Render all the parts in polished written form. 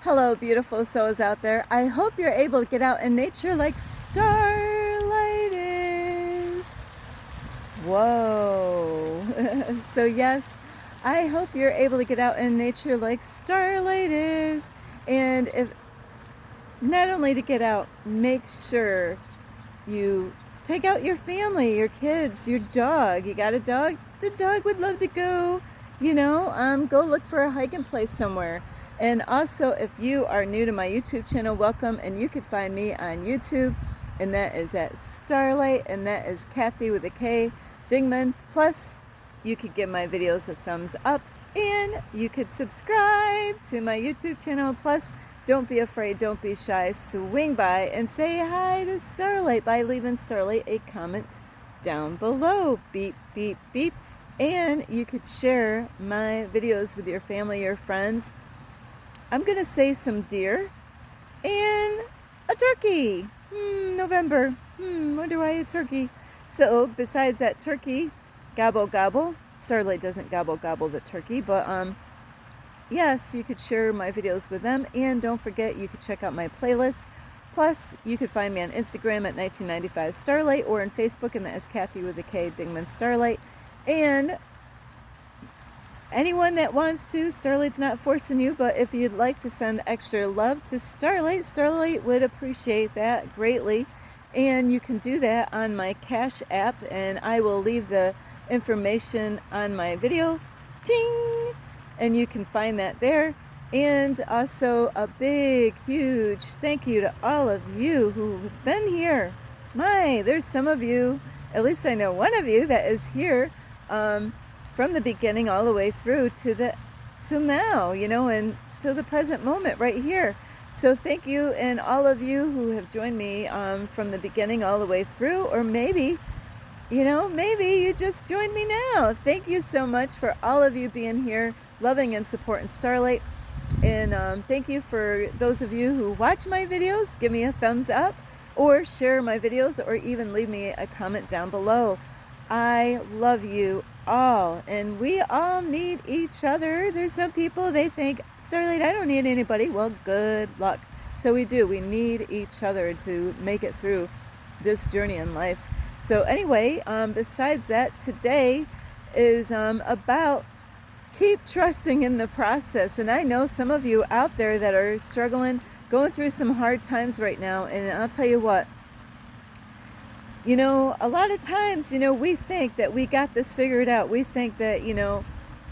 Hello, beautiful souls out there. I hope you're able to get out in nature like Starlight is. Whoa. So yes, I hope you're able to get out in nature like Starlight is. And if not only to get out, make sure you take out your family, your kids, your dog. You got a dog? The dog would love to go, go look for a hiking place somewhere. And also, if you are new to my YouTube channel, welcome. And you can find me on YouTube, and that is at Starlight, and that is Kathy with a K, Dingman. Plus, you could give my videos a thumbs up, and you could subscribe to my YouTube channel. Plus, don't be afraid, don't be shy. Swing by and say hi to Starlight by leaving Starlight a comment down below. Beep, beep, beep. And you could share my videos with your family or friends. I'm going to say some deer and a turkey. November. Wonder why a turkey. So besides that turkey, gobble, gobble. Starlight doesn't gobble, gobble the turkey, but yes, you could share my videos with them, and don't forget you could check out my playlist. Plus, you could find me on Instagram at 1995 Starlight, or on Facebook, and that is Kathy with a K, Dingman Starlight. And anyone that wants to, Starlight's not forcing you, but if you'd like to send extra love to Starlight, Starlight would appreciate that greatly. And you can do that on my Cash App, and I will leave the information on my video. Ting! And you can find that there. And also a big, huge thank you to all of you who have been here. There's some of you, at least I know one of you that is here from the beginning all the way through till now, and till the present moment right here. So thank you, and all of you who have joined me from the beginning all the way through, or maybe you just joined me now. Thank you so much for all of you being here, loving and supporting Starlight. And thank you for those of you who watch my videos. Give me a thumbs up, or share my videos, or even leave me a comment down below. I love you all, and we all need each other. There's some people, they think, Starlight, I don't need anybody. Well, good luck. So we do. We need each other to make it through this journey in life. So anyway, besides that, today is about keep trusting in the process. And I know some of you out there that are struggling, going through some hard times right now. And I'll tell you what, a lot of times, we think that we got this figured out. We think that,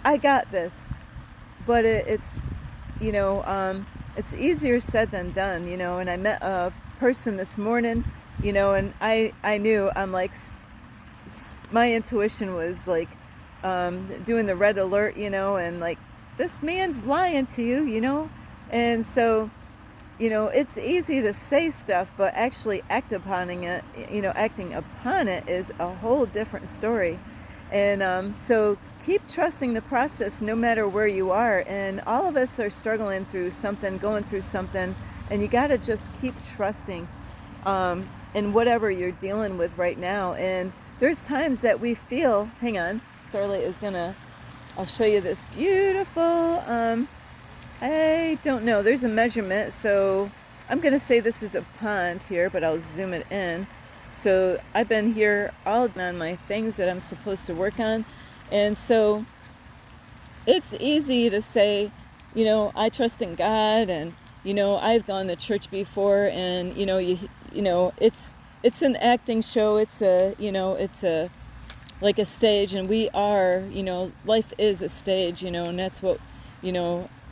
I got this. But it's easier said than done, And I met a person this morning, and I knew, I'm like, my intuition was like doing the red alert, and like, this man's lying to you, And so, it's easy to say stuff, but actually acting upon it is a whole different story. And so keep trusting the process no matter where you are. And all of us are struggling through something, going through something, and you got to just keep trusting in whatever you're dealing with right now. And there's times that we feel, hang on, Starlight is I'll show you this beautiful, I don't know, there's a measurement, so I'm gonna say this is a pond here, but I'll zoom it in. So I've been here all on my things that I'm supposed to work on, and so it's easy to say, I trust in God, and I've gone to church before, and it's an acting show. It's a like a stage, and we are, life is a stage, and that's what,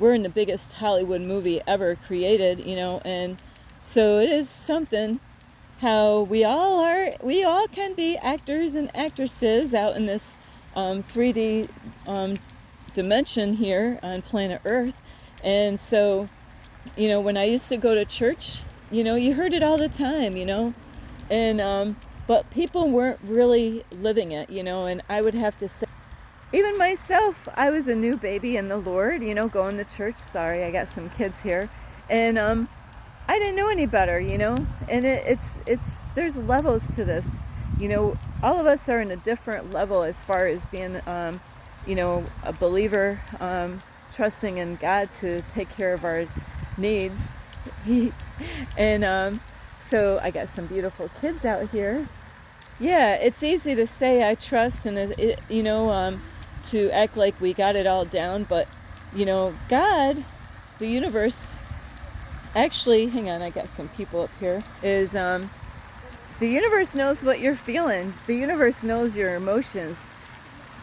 we're in the biggest Hollywood movie ever created, and so it is something how we all can be actors and actresses out in this 3D dimension here on planet Earth. And so, when I used to go to church, you heard it all the time, and but people weren't really living it, and I would have to say, even myself, I was a new baby in the Lord, going to church. Sorry, I got some kids here, and I didn't know any better, and it's there's levels to this, all of us are in a different level as far as being a believer, trusting in God to take care of our needs. And so I got some beautiful kids out here. Yeah, it's easy to say I trust, and to act like we got it all down, but God, the universe, actually, hang on, I got some people up here, is the universe knows what you're feeling. The universe knows your emotions.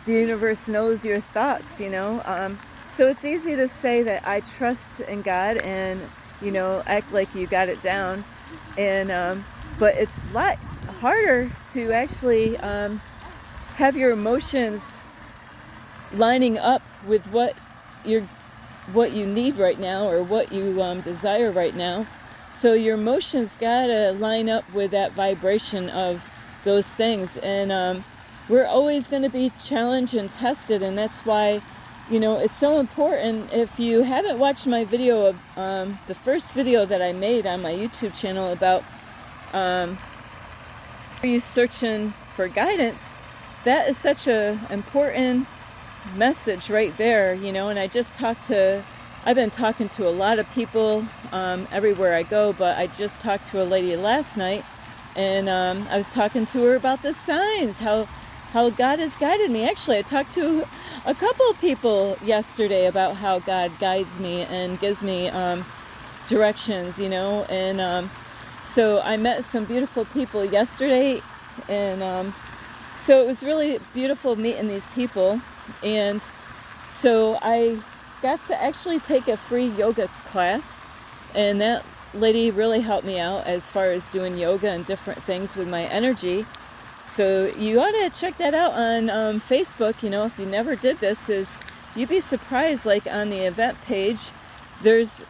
The universe knows your thoughts, so it's easy to say that I trust in God and act like you got it down, and but it's a lot harder to actually have your emotions lining up with what you need right now, or what you desire right now. So your emotions gotta line up with that vibration of those things, and we're always going to be challenged and tested, and that's why it's so important. If you haven't watched my video of the first video that I made on my YouTube channel about are you searching for guidance, that is such a important message right there, and I've been talking to a lot of people everywhere I go, but I just talked to a lady last night, and I was talking to her about the signs, how God has guided me. Actually, I talked to a couple of people yesterday about how God guides me and gives me directions, and so I met some beautiful people yesterday, and so it was really beautiful meeting these people. And so I got to actually take a free yoga class, and that lady really helped me out as far as doing yoga and different things with my energy. So you ought to check that out on Facebook. If you never did this, you'd be surprised, like on the event page, there's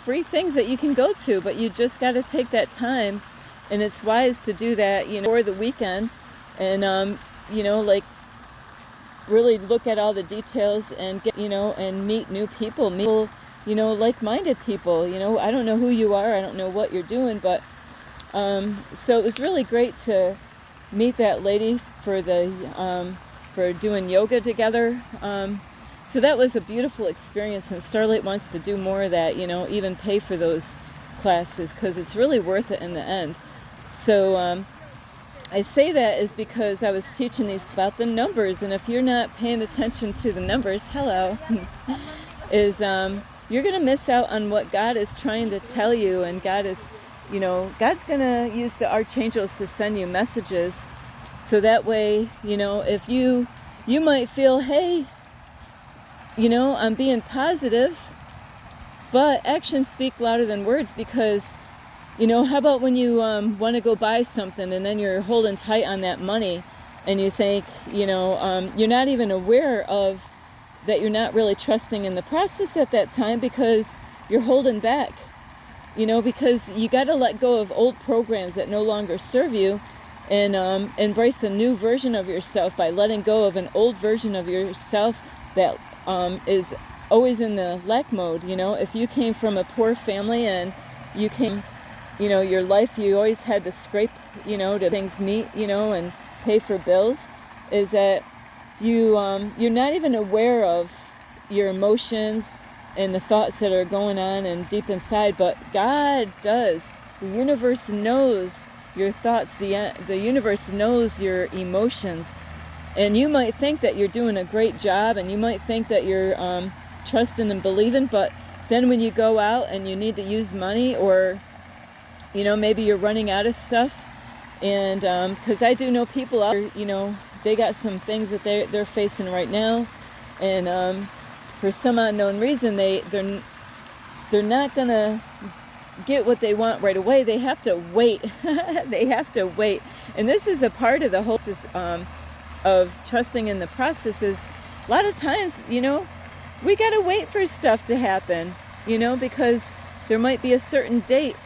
free things that you can go to, but you just got to take that time, and it's wise to do that for the weekend, and like really look at all the details and get and meet new people, like-minded people. I don't know who you are, I don't know what you're doing, but so it was really great to meet that lady for doing yoga together. So that was a beautiful experience, and Starlight wants to do more of that, even pay for those classes, because it's really worth it in the end. So I say that is because I was teaching these about the numbers, and if you're not paying attention to the numbers, is you're going to miss out on what God is trying to tell you. And God's going to use the archangels to send you messages, so that way, if you might feel, hey, I'm being positive, but actions speak louder than words, because how about when you want to go buy something, and then you're holding tight on that money, and you think, you're not even aware of that, you're not really trusting in the process at that time, because you're holding back, because you got to let go of old programs that no longer serve you, and embrace a new version of yourself by letting go of an old version of yourself that is always in the lack mode. If you came from a poor family, and you came, your life, you always had to scrape, to things meet, and pay for bills, is that you're not even aware of your emotions and the thoughts that are going on and deep inside, but God does. The universe knows your thoughts. The universe knows your emotions. And you might think that you're doing a great job, and you might think that you're trusting and believing, but then when you go out and you need to use money, or maybe you're running out of stuff, and because I do know people out there, they got some things that they're facing right now, and for some unknown reason, they're not gonna get what they want right away. They have to wait. They have to wait. And this is a part of the whole of trusting in the process. Is a lot of times, we gotta wait for stuff to happen, because there might be a certain date,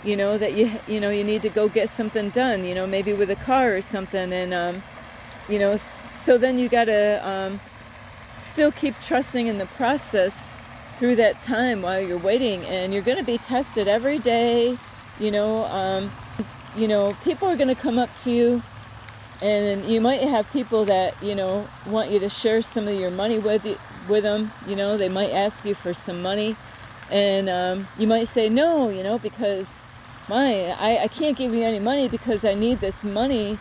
that you need to go get something done, maybe with a car or something, and so then you gotta still keep trusting in the process through that time while you're waiting, and you're going to be tested every day. People are going to come up to you, and you might have people that want you to share some of your money with them. They might ask you for some money, And you might say no, because I can't give you any money because I need this money,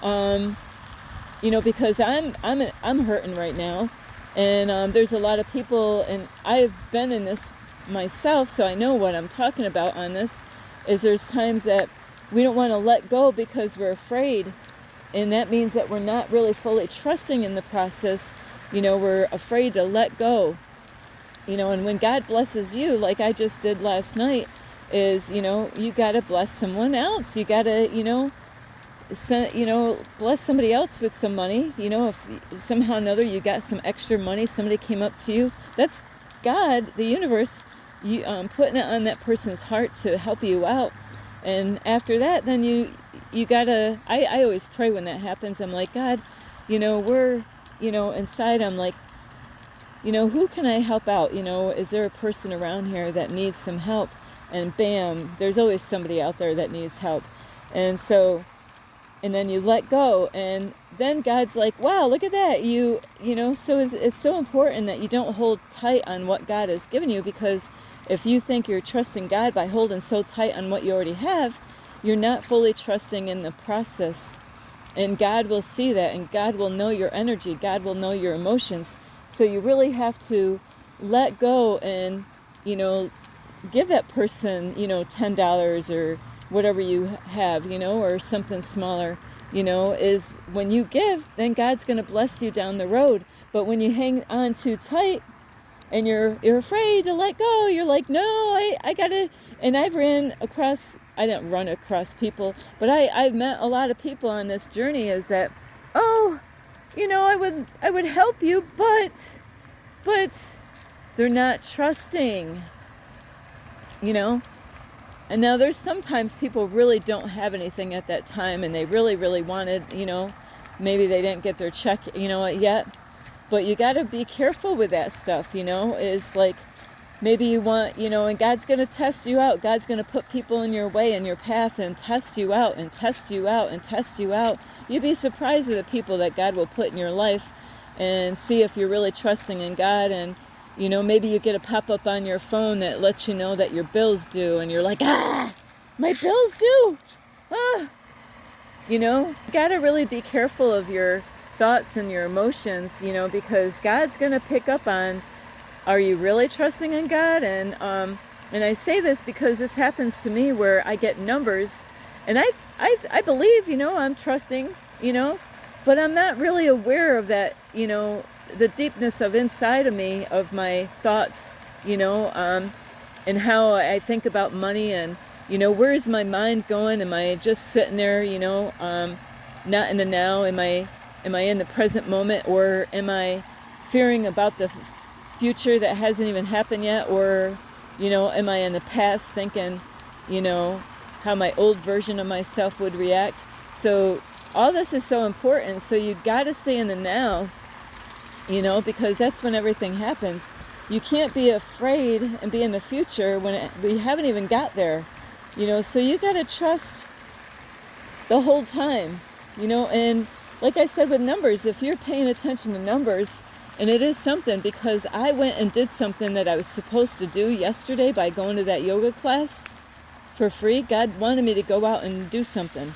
because I'm hurting right now. And there's a lot of people, and I've been in this myself, so I know what I'm talking about on this, is there's times that we don't want to let go because we're afraid. And that means that we're not really fully trusting in the process. We're afraid to let go. And when God blesses you, like I just did last night, is, you got to bless someone else. You got to, bless somebody else with some money. If somehow or another you got some extra money, somebody came up to you, that's God, the universe, putting it on that person's heart to help you out. And after that, then you gotta, I always pray when that happens. I'm like, God, we're, inside, I'm like, who can I help out? Is there a person around here that needs some help? And bam, there's always somebody out there that needs help. And then you let go, and then God's like, wow, look at that. So it's so important that you don't hold tight on what God has given you, because if you think you're trusting God by holding so tight on what you already have, you're not fully trusting in the process. And God will see that, and God will know your energy. God will know your emotions. So you really have to let go and, give that person, $10 or whatever you have, or something smaller, is when you give, then God's going to bless you down the road. But when you hang on too tight and you're afraid to let go, you're like, no, I gotta. And I didn't run across people, but I've met a lot of people on this journey, is that, oh, I would help you, but they're not trusting, And now there's sometimes people really don't have anything at that time, and they really, really wanted, maybe they didn't get their check, yet. But you got to be careful with that stuff, is like, maybe you want, and God's going to test you out. God's going to put people in your way, in your path, and test you out, and test you out, and test you out. You'd be surprised at the people that God will put in your life, and see if you're really trusting in God. And maybe you get a pop-up on your phone that lets you know that your bill's due, and you're like, my bill's due. You gotta really be careful of your thoughts and your emotions, because God's gonna pick up on, are you really trusting in God? And I say this because this happens to me, where I get numbers, and I believe, I'm trusting, but I'm not really aware of that, the deepness of inside of me, of my thoughts, and how I think about money, and, where's my mind going? Am I just sitting there, not in the now? Am I in the present moment, or am I fearing about the future that hasn't even happened yet? Or, am I in the past thinking, how my old version of myself would react? So all this is so important. So you got to stay in the now, because that's when everything happens. You can't be afraid and be in the future when we haven't even got there, so you got to trust the whole time, and like I said with numbers, if you're paying attention to numbers, and it is something, because I went and did something that I was supposed to do yesterday by going to that yoga class for free. God wanted me to go out and do something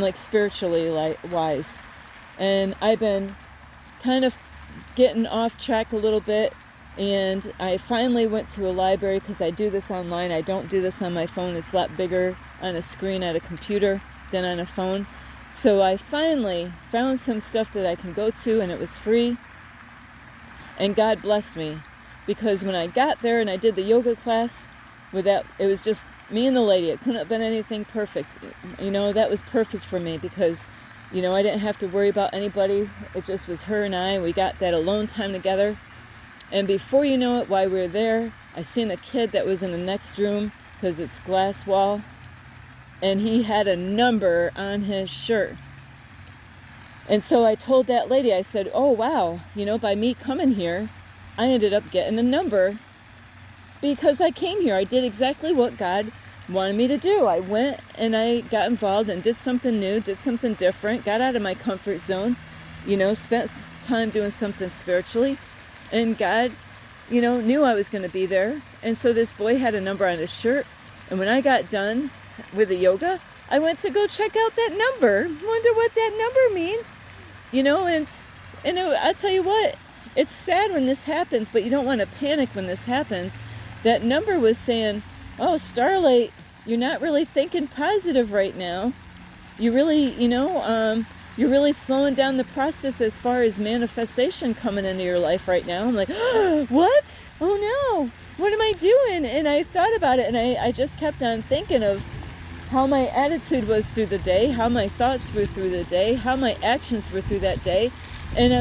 like spiritually wise. And I've been kind of getting off track a little bit, and I finally went to a library, because I do this online. I don't do this on my phone. It's a lot bigger on a screen at a computer than on a phone. So I finally found some stuff that I can go to, and it was free. And God blessed me, because when I got there and I did the yoga class, it was just me and the lady. It couldn't have been anything perfect. That was perfect for me, because I didn't have to worry about anybody. It just was her and I. We got that alone time together. And before you know it, while we were there, I seen a kid that was in the next room, because it's glass wall, and he had a number on his shirt. And so I told that lady, I said, oh wow, by me coming here, I ended up getting a number, because I came here. I did exactly what God wanted me to do. I went and I got involved and did something new, did something different, got out of my comfort zone, spent time doing something spiritually. And God knew I was going to be there. And so this boy had a number on his shirt. And when I got done with the yoga, I went to go check out that number. Wonder what that number means. I'll tell you what, it's sad when this happens, but you don't want to panic when this happens. That number was saying, oh, Starlight, you're not really thinking positive right now. You really, you're really slowing down the process as far as manifestation coming into your life right now. I'm like, oh, what? Oh no, what am I doing? And I thought about it, and I just kept on thinking of how my attitude was through the day, how my thoughts were through the day, how my actions were through that day. And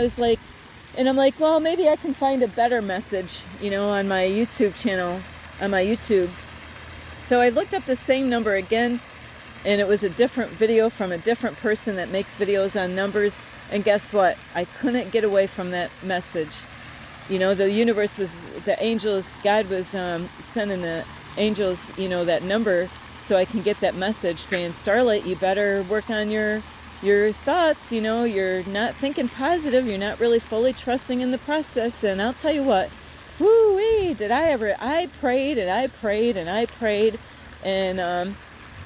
I'm like, well, maybe I can find a better message, on my YouTube channel, on my YouTube. So I looked up the same number again, and it was a different video from a different person that makes videos on numbers. And guess what? I couldn't get away from that message. The universe was, the angels, God was sending the angels, that number, so I can get that message saying, Starlight, you better work on your thoughts. You're not thinking positive. You're not really fully trusting in the process. And I'll tell you what, whoo-wee, I prayed and I prayed and I prayed. And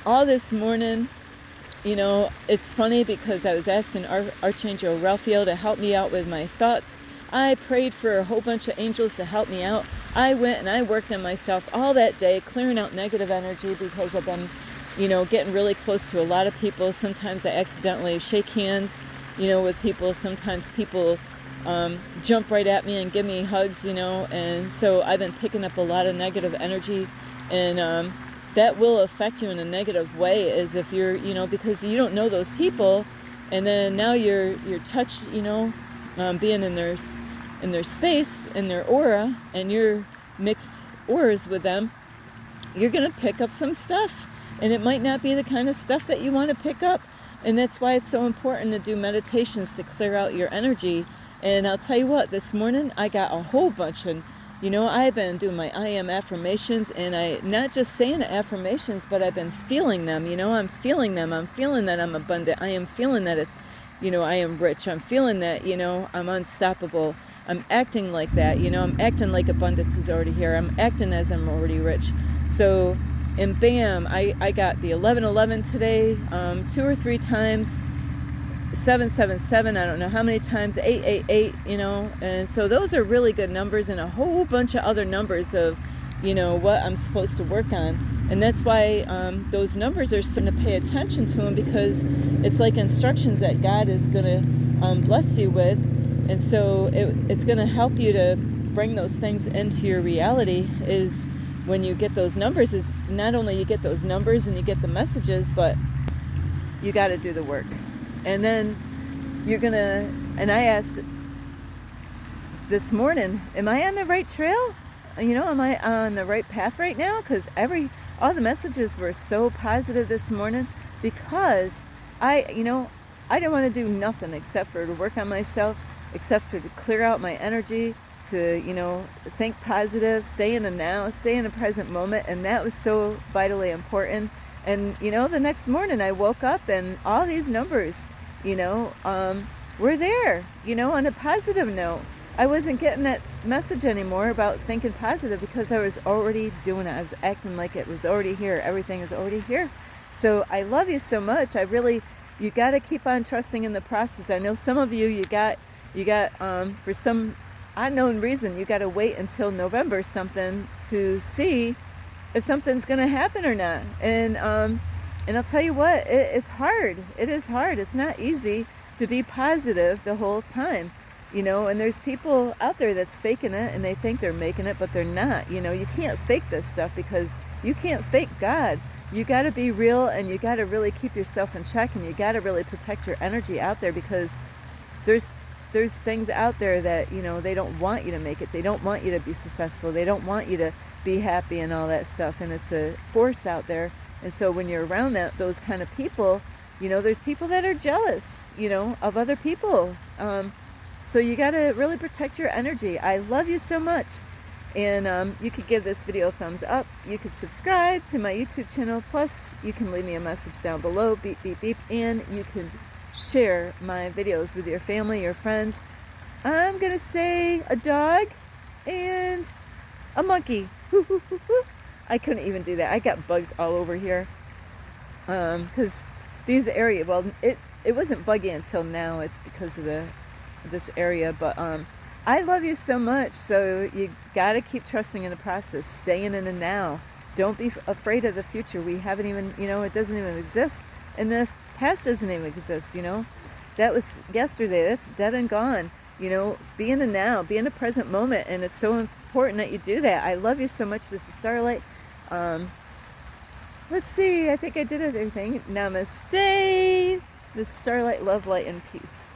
all this morning, it's funny because I was asking Archangel Raphael to help me out with my thoughts. I prayed for a whole bunch of angels to help me out. I went and I worked on myself all that day, clearing out negative energy, because I've been, getting really close to a lot of people. Sometimes I accidentally shake hands, with people. Sometimes people jump right at me and give me hugs, and so I've been picking up a lot of negative energy, and that will affect you in a negative way, as if you're, because you don't know those people, and then now you're touched, being in their space, in their aura, and you're mixed auras with them, you're going to pick up some stuff, and it might not be the kind of stuff that you want to pick up. And that's why it's so important to do meditations to clear out your energy. And I'll tell you what, this morning I got a whole bunch of, I've been doing my I am affirmations, and I not just saying affirmations, but I've been feeling them. I'm feeling them. I'm feeling that I'm abundant. I am feeling that it's, I am rich. I'm feeling that, I'm unstoppable. I'm acting like that, I'm acting like abundance is already here. I'm acting as I'm already rich. So, and bam, I got the 1111 today, 2 or 3 times, 777, I don't know how many times, 888, and so those are really good numbers, and a whole bunch of other numbers of, what I'm supposed to work on. And that's why those numbers are starting to pay attention to them, because it's like instructions that God is going to bless you with. And so it's going to help you to bring those things into your reality. Is when you get those numbers, is not only you get those numbers and you get the messages, but you got to do the work. And then you're going to, and I asked this morning, am I on the right trail? Am I on the right path right now? Because all the messages were so positive this morning, because I didn't want to do nothing except for to work on myself, except for to clear out my energy, to, think positive, stay in the now, stay in the present moment. And that was so vitally important. And, the next morning I woke up and all these numbers, were there, on a positive note. I wasn't getting that message anymore about thinking positive, because I was already doing it. I was acting like it was already here. Everything is already here. So I love you so much. You got to keep on trusting in the process. I know some of you got for some unknown reason, you got to wait until November something to see if something's going to happen or not. And I'll tell you what, it's hard. It is hard. It's not easy to be positive the whole time. And there's people out there that's faking it, and they think they're making it, but they're not. You can't fake this stuff, because you can't fake God. You got to be real, and you got to really keep yourself in check, and you got to really protect your energy out there, because there's things out there that, they don't want you to make it. They don't want you to be successful. They don't want you to be happy and all that stuff. And it's a force out there. And so when you're around those kind of people, there's people that are jealous, of other people. So you got to really protect your energy. I love you so much. And you could give this video a thumbs up. You could subscribe to my YouTube channel. Plus, you can leave me a message down below, beep, beep, beep. And you can share my videos with your family, your friends. I'm going to say a dog and a monkey. I couldn't even do that. I got bugs all over here. Because these area, well, it wasn't buggy until now. It's because of this area, but I love you so much. So you gotta keep trusting in the process, staying in the now. Don't be afraid of the future. We haven't even, it doesn't even exist, and the past doesn't even exist. That was yesterday. That's dead and gone. Be in the now, be in the present moment, and it's so important that you do that. I love you so much. This is Starlight. Let's see, I think I did everything. Namaste. This Starlight, love, light, and peace.